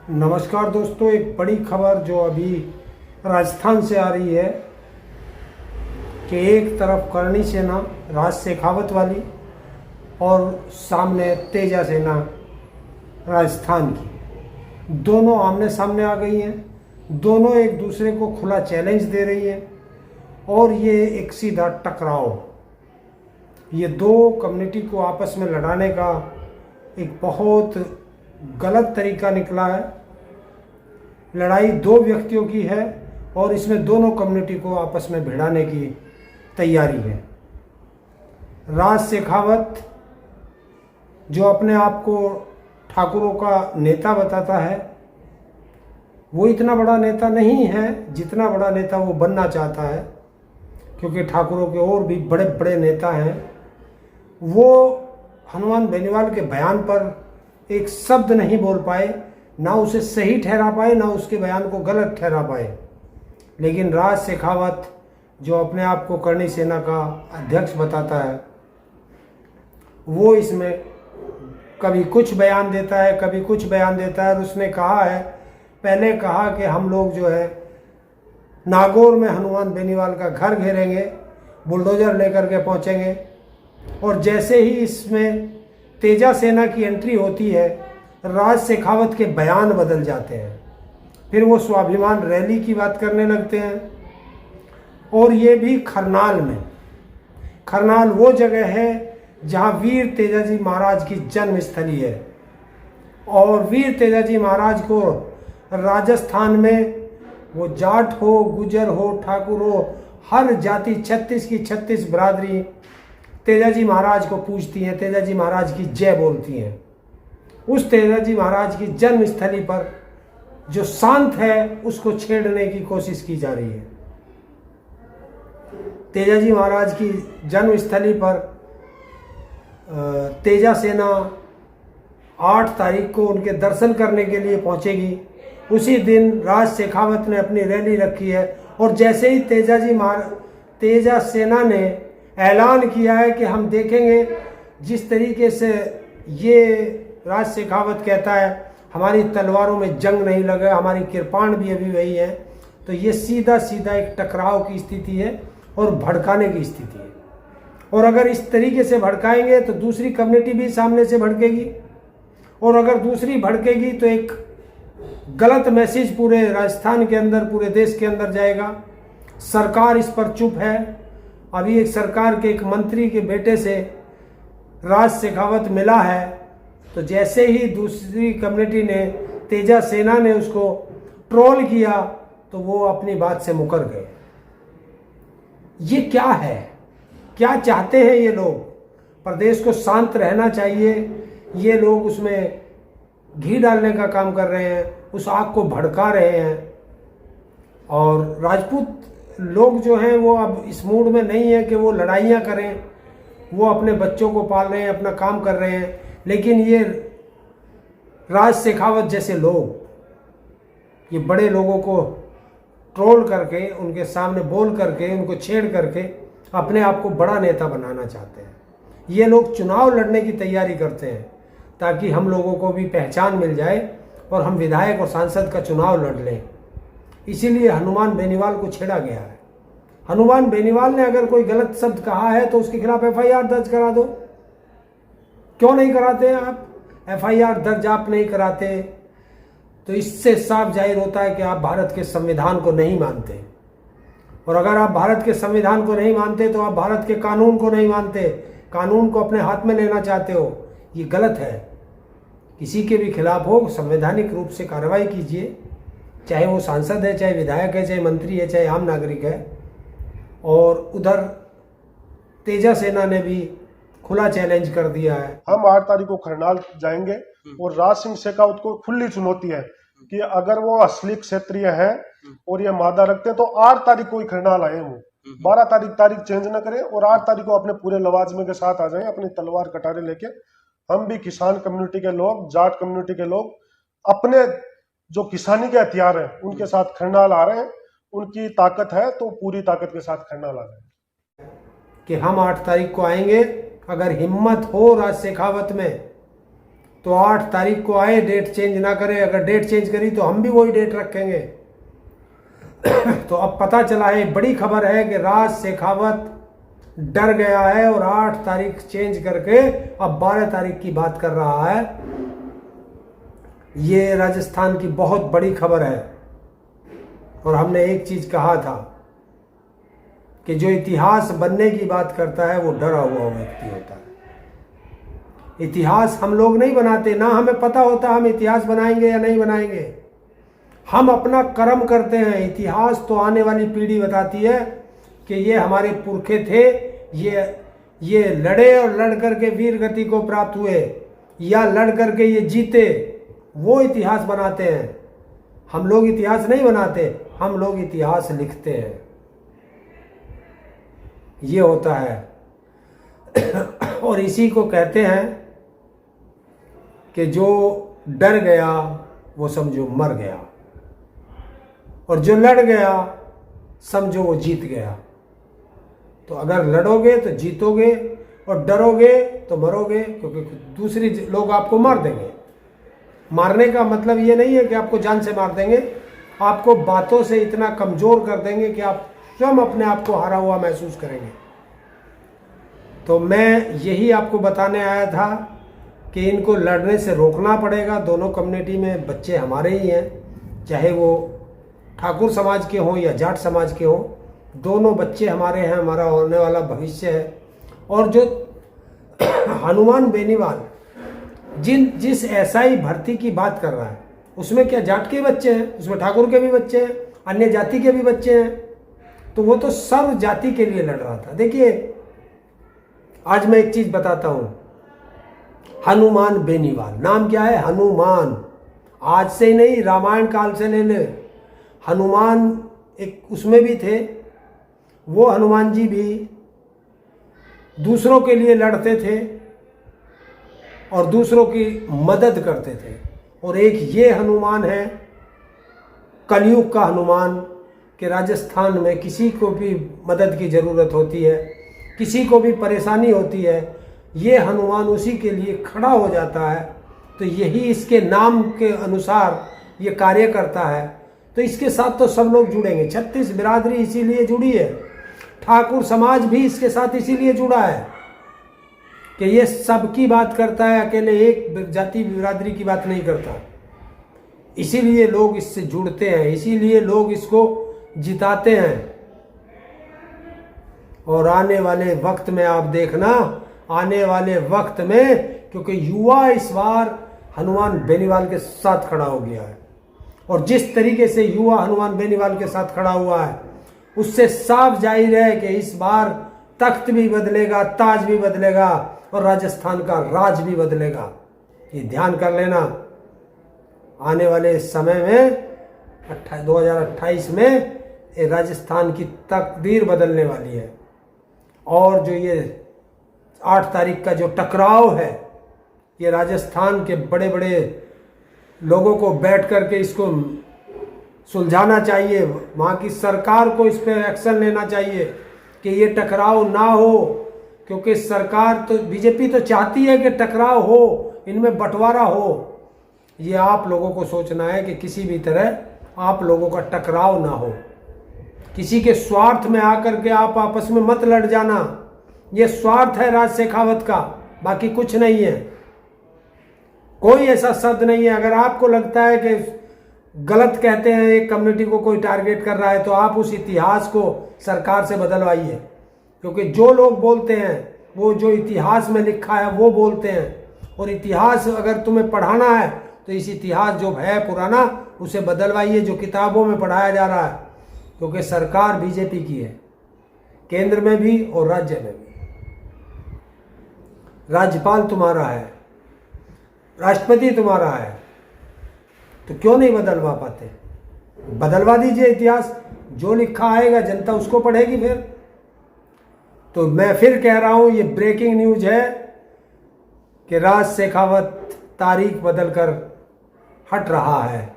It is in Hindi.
नमस्कार दोस्तों, एक बड़ी खबर जो अभी राजस्थान से आ रही है कि एक तरफ करणी सेना राज शेखावत वाली और सामने तेजा सेना राजस्थान की, दोनों आमने सामने आ गई हैं। दोनों एक दूसरे को खुला चैलेंज दे रही हैं और ये एक सीधा टकराव, ये दो कम्युनिटी को आपस में लड़ाने का एक बहुत गलत तरीका निकला है। लड़ाई दो व्यक्तियों की है और इसमें दोनों कम्युनिटी को आपस में भिड़ाने की तैयारी है। राज शेखावत जो अपने आप को ठाकुरों का नेता बताता है, वो इतना बड़ा नेता नहीं है जितना बड़ा नेता वो बनना चाहता है, क्योंकि ठाकुरों के और भी बड़े बड़े नेता हैं। वो हनुमान बेनीवाल के बयान पर एक शब्द नहीं बोल पाए, ना उसे सही ठहरा पाए ना उसके बयान को गलत ठहरा पाए। लेकिन राज शेखावत जो अपने आप को करणी सेना का अध्यक्ष बताता है, वो इसमें कभी कुछ बयान देता है कभी कुछ बयान देता है। और उसने कहा है, पहले कहा कि हम लोग जो है नागौर में हनुमान बेनीवाल का घर घेरेंगे, बुलडोजर लेकर के पहुंचेंगे। और जैसे ही इसमें तेजा सेना की एंट्री होती है, राज शेखावत के बयान बदल जाते हैं। फिर वो स्वाभिमान रैली की बात करने लगते हैं। और ये भी खरनाल में। खरनाल वो जगह है जहाँ वीर तेजाजी महाराज की जन्मस्थली है। और वीर तेजाजी महाराज को राजस्थान में वो जाट हो, गुजर हो, ठाकुर हो, हर जाति 36 की 36 बिरादरी तेजाजी महाराज को पूजती हैं, तेजाजी महाराज की जय बोलती हैं। उस तेजाजी महाराज की जन्मस्थली पर जो शांत है उसको छेड़ने की कोशिश की जा रही है। तेजाजी महाराज की जन्मस्थली पर तेजा सेना 8 तारीख को उनके दर्शन करने के लिए पहुंचेगी। उसी दिन राज शेखावत ने अपनी रैली रखी है। और जैसे ही तेजा सेना ने ऐलान किया है कि हम देखेंगे, जिस तरीके से ये राज शेखावत कहता है हमारी तलवारों में जंग नहीं लगा, हमारी कृपाण भी अभी वही है, तो ये सीधा सीधा एक टकराव की स्थिति है और भड़काने की स्थिति है। और अगर इस तरीके से भड़काएंगे तो दूसरी कम्युनिटी भी सामने से भड़केगी, और अगर दूसरी भड़केगी तो एक गलत मैसेज पूरे राजस्थान के अंदर, पूरे देश के अंदर जाएगा। सरकार इस पर चुप है। अभी एक सरकार के एक मंत्री के बेटे से राज शेखावत मिला है, तो जैसे ही दूसरी कम्युनिटी ने, तेजा सेना ने उसको ट्रोल किया, तो वो अपनी बात से मुकर गए। ये क्या है, क्या चाहते हैं ये लोग? प्रदेश को शांत रहना चाहिए, ये लोग उसमें घी डालने का काम कर रहे हैं, उस आग को भड़का रहे हैं। और राजपूत लोग जो हैं वो अब इस मूड में नहीं है कि वो लड़ाइयाँ करें, वो अपने बच्चों को पाल रहे हैं, अपना काम कर रहे हैं। लेकिन ये राज शेखावत जैसे लोग, ये बड़े लोगों को ट्रोल करके, उनके सामने बोल करके, उनको छेड़ करके अपने आप को बड़ा नेता बनाना चाहते हैं। ये लोग चुनाव लड़ने की तैयारी करते हैं ताकि हम लोगों को भी पहचान मिल जाए और हम विधायक और सांसद का चुनाव लड़ लें। इसीलिए हनुमान बेनीवाल को छेड़ा गया है। हनुमान बेनीवाल ने अगर कोई गलत शब्द कहा है तो उसके खिलाफ FIR दर्ज करा दो। क्यों नहीं कराते आप FIR दर्ज? आप नहीं कराते तो इससे साफ जाहिर होता है कि आप भारत के संविधान को नहीं मानते। और अगर आप भारत के संविधान को नहीं मानते तो आप भारत के कानून को नहीं मानते, कानून को अपने हाथ में लेना चाहते हो। ये गलत है। किसी के भी खिलाफ हो, संवैधानिक रूप से कार्रवाई कीजिए, चाहे वो सांसद है, चाहे विधायक है, चाहे मंत्री है, चाहे आम नागरिक है। और उधर तेजा सेना ने भी खुला चैलेंज कर दिया है। हम 8 तारीख को खरनाल जाएंगे और राज सिंह शेखावत को खुली चुनौती है कि अगर वो असली क्षत्रिय है और ये मादा रखते हैं तो 8 तारीख को ही खरनाल आए। वो 12 तारीख चेंज न करें और 8 तारीख को अपने पूरे लवाजमे के साथ आ जाएं, अपनी तलवार कटारे लेके। हम भी किसान कम्युनिटी के लोग, जाट कम्युनिटी के लोग, अपने जो किसानी के हथियार हैं उनके साथ खरनाल आ रहे हैं। उनकी ताकत है तो पूरी ताकत के साथ खरनाल आ रहे हैं कि हम 8 तारीख को आएंगे। अगर हिम्मत हो राज शेखावत में तो 8 तारीख को आए, डेट चेंज ना करे। अगर डेट चेंज करी तो हम भी वही डेट रखेंगे। तो अब पता चला है, बड़ी खबर है कि राज शेखावत डर गया है और 8 तारीख चेंज करके अब 12 तारीख की बात कर रहा है। ये राजस्थान की बहुत बड़ी खबर है। और हमने एक चीज कहा था कि जो इतिहास बनने की बात करता है वो डरा हुआ व्यक्ति होता है। इतिहास हम लोग नहीं बनाते, ना हमें पता होता हम इतिहास बनाएंगे या नहीं बनाएंगे। हम अपना कर्म करते हैं। इतिहास तो आने वाली पीढ़ी बताती है कि ये हमारे पुरखे थे, ये लड़े और लड़ करके वीर गति को प्राप्त हुए, या लड़ करके ये जीते, वो इतिहास बनाते हैं। हम लोग इतिहास नहीं बनाते, हम लोग इतिहास लिखते हैं। ये होता है। और इसी को कहते हैं कि जो डर गया वो समझो मर गया, और जो लड़ गया समझो वो जीत गया। तो अगर लड़ोगे तो जीतोगे, और डरोगे तो मरोगे, क्योंकि दूसरी लोग आपको मार देंगे। मारने का मतलब ये नहीं है कि आपको जान से मार देंगे, आपको बातों से इतना कमज़ोर कर देंगे कि आप स्वयं अपने आप को हारा हुआ महसूस करेंगे। तो मैं यही आपको बताने आया था कि इनको लड़ने से रोकना पड़ेगा। दोनों कम्युनिटी में बच्चे हमारे ही हैं, चाहे वो ठाकुर समाज के हों या जाट समाज के हों, दोनों बच्चे हमारे हैं, हमारा होने वाला भविष्य है। और जो हनुमान बेनीवाल जिस एसआई भर्ती की बात कर रहा है, उसमें क्या जाट के बच्चे हैं, उसमें ठाकुर के भी बच्चे हैं, अन्य जाति के भी बच्चे हैं। तो वो तो सर्व जाति के लिए लड़ रहा था। देखिए, आज मैं एक चीज बताता हूं। हनुमान बेनीवाल नाम क्या है? हनुमान। आज से ही नहीं, रामायण काल से ले ले। हनुमान एक उसमें भी थे। वो हनुमान जी भी दूसरों के लिए लड़ते थे और दूसरों की मदद करते थे। और एक ये हनुमान है, कलयुग का हनुमान, कि राजस्थान में किसी को भी मदद की ज़रूरत होती है, किसी को भी परेशानी होती है, ये हनुमान उसी के लिए खड़ा हो जाता है। तो यही इसके नाम के अनुसार ये कार्य करता है। तो इसके साथ तो सब लोग जुड़ेंगे। 36 बिरादरी इसीलिए जुड़ी है, ठाकुर समाज भी इसके साथ इसीलिए जुड़ा है कि ये सबकी बात करता है, अकेले एक जाति बिरादरी की बात नहीं करता। इसीलिए लोग इससे जुड़ते हैं, इसीलिए लोग इसको जिताते हैं। और आने वाले वक्त में आप देखना, आने वाले वक्त में, क्योंकि युवा इस बार हनुमान बेनीवाल के साथ खड़ा हो गया है, और जिस तरीके से युवा हनुमान बेनीवाल के साथ खड़ा हुआ है, उससे साफ जाहिर है कि इस बार तख्त भी बदलेगा, ताज भी बदलेगा, और राजस्थान का राज भी बदलेगा। ये ध्यान कर लेना। आने वाले समय में 2028 में राजस्थान की तकदीर बदलने वाली है। और जो ये 8 तारीख का जो टकराव है, ये राजस्थान के बड़े बड़े लोगों को बैठ करके इसको सुलझाना चाहिए। वहाँ की सरकार को इस पर एक्शन लेना चाहिए कि ये टकराव ना हो, क्योंकि सरकार तो, बीजेपी तो चाहती है कि टकराव हो, इनमें बंटवारा हो। ये आप लोगों को सोचना है कि किसी भी तरह आप लोगों का टकराव ना हो। किसी के स्वार्थ में आकर के आप आपस में मत लड़ जाना। ये स्वार्थ है राज शेखावत का, बाकी कुछ नहीं है। कोई ऐसा शब्द नहीं है। अगर आपको लगता है कि गलत कहते हैं, एक कम्युनिटी को कोई टारगेट कर रहा है, तो आप उस इतिहास को सरकार से बदलवाइए। क्योंकि जो लोग बोलते हैं, वो जो इतिहास में लिखा है वो बोलते हैं। और इतिहास अगर तुम्हें पढ़ाना है तो इस इतिहास जो है पुराना, उसे बदलवाइए, जो किताबों में पढ़ाया जा रहा है। क्योंकि सरकार बीजेपी की है, केंद्र में भी और राज्य में भी। राज्यपाल तुम्हारा है, राष्ट्रपति तुम्हारा है, तो क्यों नहीं बदलवा पाते? बदलवा दीजिए इतिहास। जो लिखा आएगा जनता उसको पढ़ेगी फिर। तो मैं फिर कह रहा हूं, ये ब्रेकिंग न्यूज है कि राज शेखावत तारीख बदलकर हट रहा है।